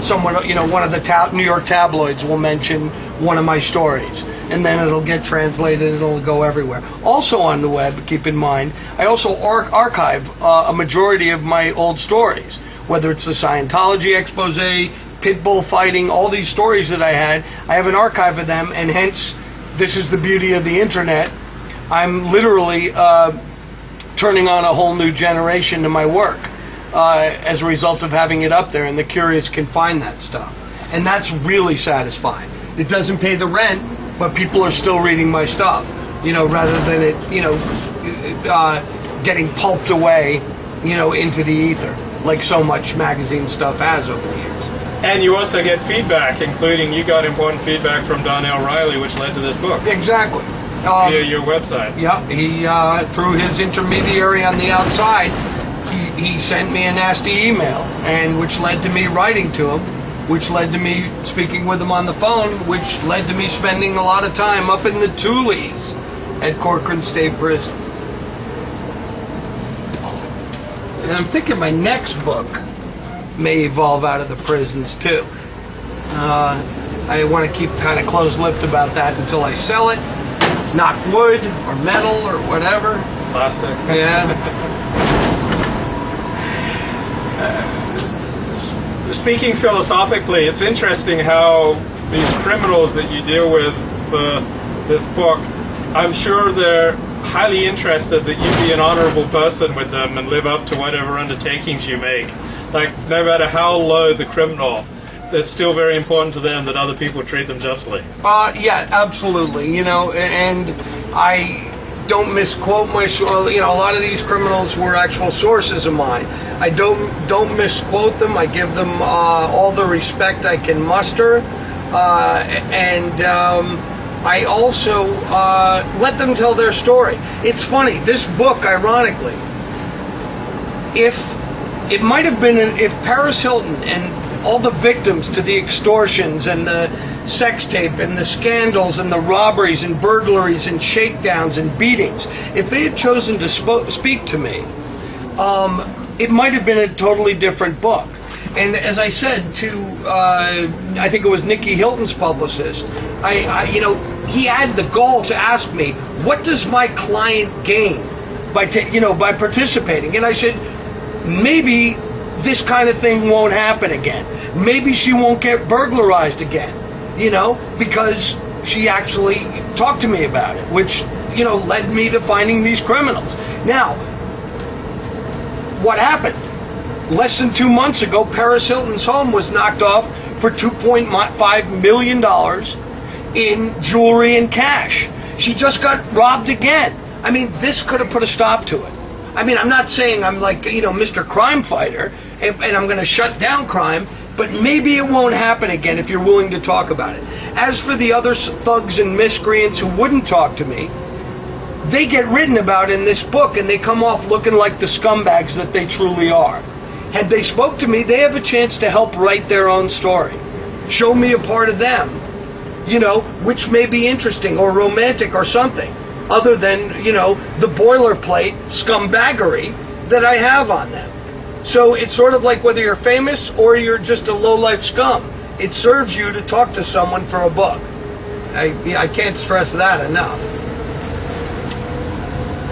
someone, one of the New York tabloids will mention one of my stories, and then it'll get translated, it'll go everywhere. Also on the web, keep in mind, I also archive a majority of my old stories, whether it's the Scientology expose, pit bull fighting, all these stories that I had. I have an archive of them, and hence, this is the beauty of the internet. I'm literally turning on a whole new generation to my work as a result of having it up there, and the curious can find that stuff. And that's really satisfying. It doesn't pay the rent, but people are still reading my stuff, rather than it, getting pulped away, into the ether, like so much magazine stuff has over the years. And you also get feedback, including you got important feedback from Darnell Riley, which led to this book. Exactly. Via your website. Yeah, he, through his intermediary on the outside, he sent me a nasty email, and which led to me writing to him, which led to me speaking with him on the phone, which led to me spending a lot of time up in the Tules at Corcoran State Prison. And I'm thinking my next book may evolve out of the prisons too. I want to keep kind of close-lipped about that until I sell it. Knock wood or metal or whatever. Plastic. Yeah. Speaking philosophically, it's interesting how these criminals that you deal with for this book, I'm sure they're highly interested that you be an honorable person with them and live up to whatever undertakings you make. Like, no matter how low the criminal, it's still very important to them that other people treat them justly. Yeah, absolutely. And I don't misquote my, a lot of these criminals were actual sources of mine. I don't misquote them. I give them all the respect I can muster, and I also let them tell their story. It's funny, this book, ironically, if it might have been if Paris Hilton and all the victims to the extortions and the sex tape and the scandals and the robberies and burglaries and shakedowns and beatings, if they had chosen to speak to me, it might have been a totally different book. And as I said to, I think it was Nikki Hilton's publicist, he had the gall to ask me, what does my client gain by by participating? And I said, maybe this kind of thing won't happen again. Maybe she won't get burglarized again, because she actually talked to me about it, which, led me to finding these criminals. Now, what happened? Less than 2 months ago, Paris Hilton's home was knocked off for $2.5 million in jewelry and cash. She just got robbed again. I mean, this could have put a stop to it. I mean, I'm not saying I'm like, Mr. Crime Fighter, and I'm going to shut down crime, but maybe it won't happen again if you're willing to talk about it. As for the other thugs and miscreants who wouldn't talk to me, they get written about in this book, and they come off looking like the scumbags that they truly are. Had they spoke to me, they have a chance to help write their own story. Show me a part of them, which may be interesting or romantic or something, other than, the boilerplate scumbaggery that I have on them. So it's sort of like whether you're famous or you're just a low-life scum. It serves you to talk to someone for a book. I can't stress that enough.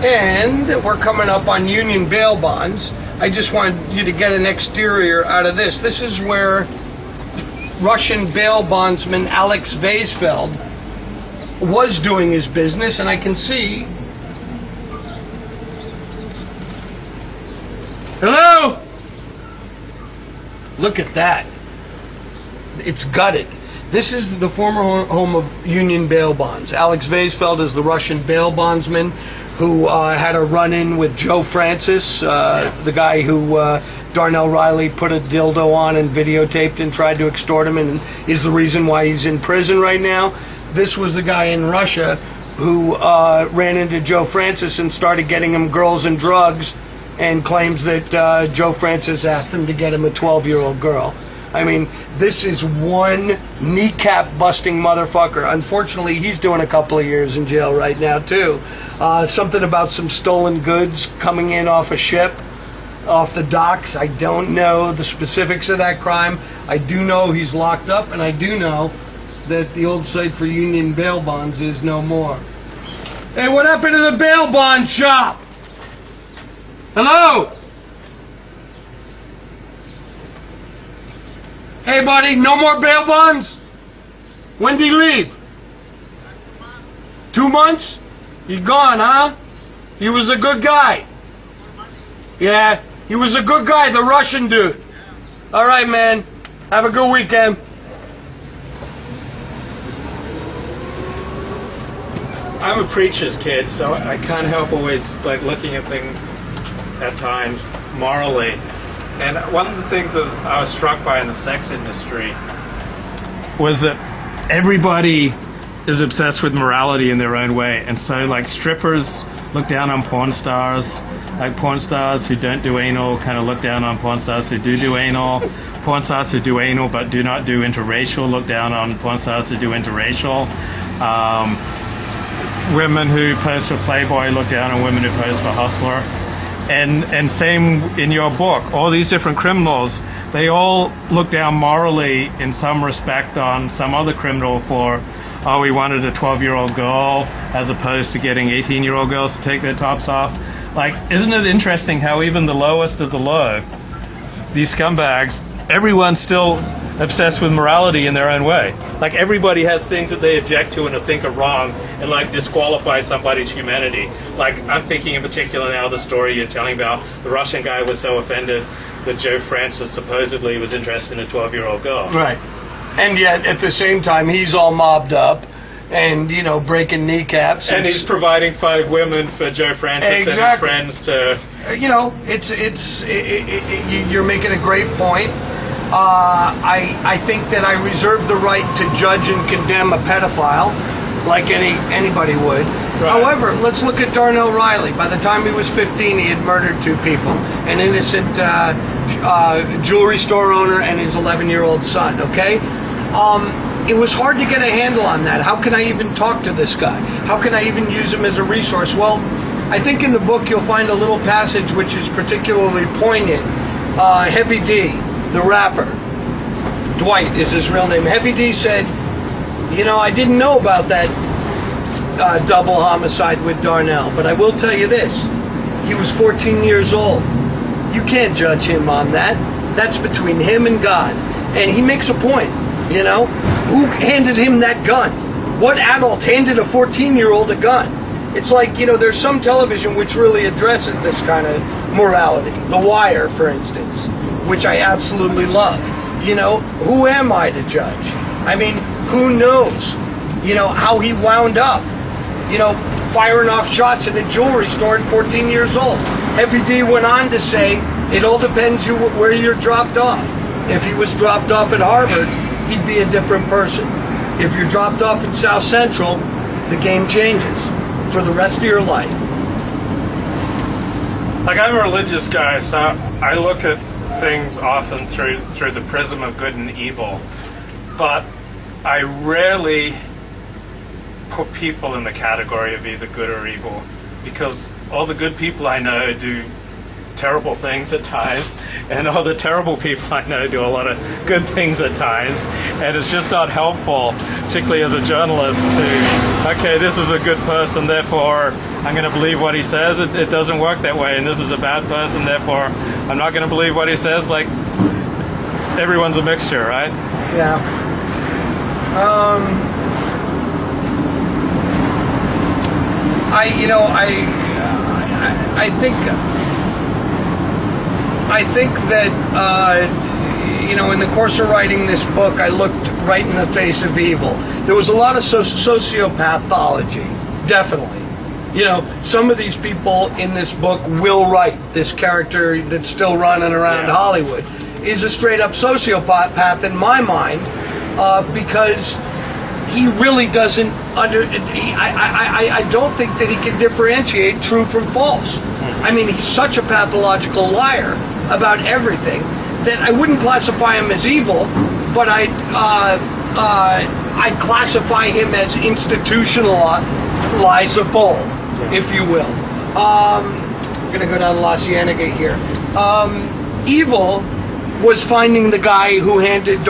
And we're coming up on union bail bonds. I just wanted you to get an exterior out of this. This is where Russian bail bondsman Alex Weisfeld was doing his business, and I can see... Hello? Look at that. It's gutted. This is the former home of union bail bonds. Alex Weisfeld is the Russian bail bondsman who had a run-in with Joe Francis, the guy who Darnell Riley put a dildo on and videotaped and tried to extort him, and is the reason why he's in prison right now. This was the guy in Russia who ran into Joe Francis and started getting him girls and drugs, and claims that Joe Francis asked him to get him a 12-year-old girl. I mean, this is one kneecap-busting motherfucker. Unfortunately, he's doing a couple of years in jail right now, too. Something about some stolen goods coming in off a ship. off the docks. I don't know the specifics of that crime. I do know he's locked up, and I do know that the old site for Union bail bonds is no more. Hey, what happened to the bail bond shop? Hello? Hey, buddy, no more bail bonds? When did he leave? 2 months? He gone, huh? He was a good guy. Yeah, he was a good guy, the Russian dude. All right, man. Have a good weekend. I'm a preacher's kid, so I can't help always like looking at things at times morally. And one of the things that I was struck by in the sex industry was that everybody is obsessed with morality in their own way. And so like strippers look down on porn stars, like porn stars who don't do anal kind of look down on porn stars who do anal. Porn stars who do anal but do not do interracial look down on porn stars who do interracial. Women who pose for Playboy look down on women who pose for Hustler. And same in your book. All these different criminals, they all look down morally in some respect on some other criminal for, oh, we wanted a 12-year-old girl as opposed to getting 18-year-old girls to take their tops off. Like, isn't it interesting how even the lowest of the low, these scumbags, everyone's still obsessed with morality in their own way. Like, everybody has things that they object to and think are wrong and, like, disqualify somebody's humanity. Like, I'm thinking in particular now the story you're telling about the Russian guy was so offended that Joe Francis supposedly was interested in a 12-year-old girl. Right. And yet, at the same time, he's all mobbed up and, you know, breaking kneecaps. And he's providing 5 women for Joe Francis and his friends to... You know, you're making a great point. I think that I reserve the right to judge and condemn a pedophile like anybody would. Right. However, let's look at Darnell Riley. By the time he was 15, he had murdered 2 people. An innocent jewelry store owner and his 11-year-old son, okay? It was hard to get a handle on that. How can I even talk to this guy? How can I even use him as a resource? Well, I think in the book you'll find a little passage which is particularly poignant. Heavy D, the rapper, Dwight is his real name. Heavy D said, you know, I didn't know about that double homicide with Darnell, but I will tell you this. He was 14 years old. You can't judge him on that. That's between him and God. And he makes a point, you know. Who handed him that gun? What adult handed a 14-year-old a gun? It's like, you know, there's some television which really addresses this kind of morality. The Wire, for instance, which I absolutely love. You know, who am I to judge? I mean, who knows, you know, how he wound up, you know, firing off shots in a jewelry store at 14 years old. Heavy D went on to say, it all depends where you're dropped off. If he was dropped off at Harvard, he'd be a different person. If you're dropped off at South Central, the game changes for the rest of your life. Like, I'm a religious guy, so I look at things often through the prism of good and evil, but I rarely put people in the category of either good or evil, because all the good people I know do terrible things at times, and all the terrible people I know do a lot of good things at times, and it's just not helpful, particularly as a journalist, to, okay, this is a good person, therefore I'm going to believe what he says. It doesn't work that way. And this is a bad person, therefore I'm not going to believe what he says. Like, everyone's a mixture, right? Yeah. I think that, you know, in the course of writing this book, I looked right in the face of evil. There was a lot of sociopathology, definitely. You know, some of these people in this book, Will Wright, this character that's still running around Hollywood, is a straight-up sociopath in my mind, because he really doesn't I don't think that he can differentiate true from false. I mean, he's such a pathological liar about everything that I wouldn't classify him as evil, but I'd classify him as institutionalizable, if you will. we're going to go down La Cienega here. Evil was finding the guy who handed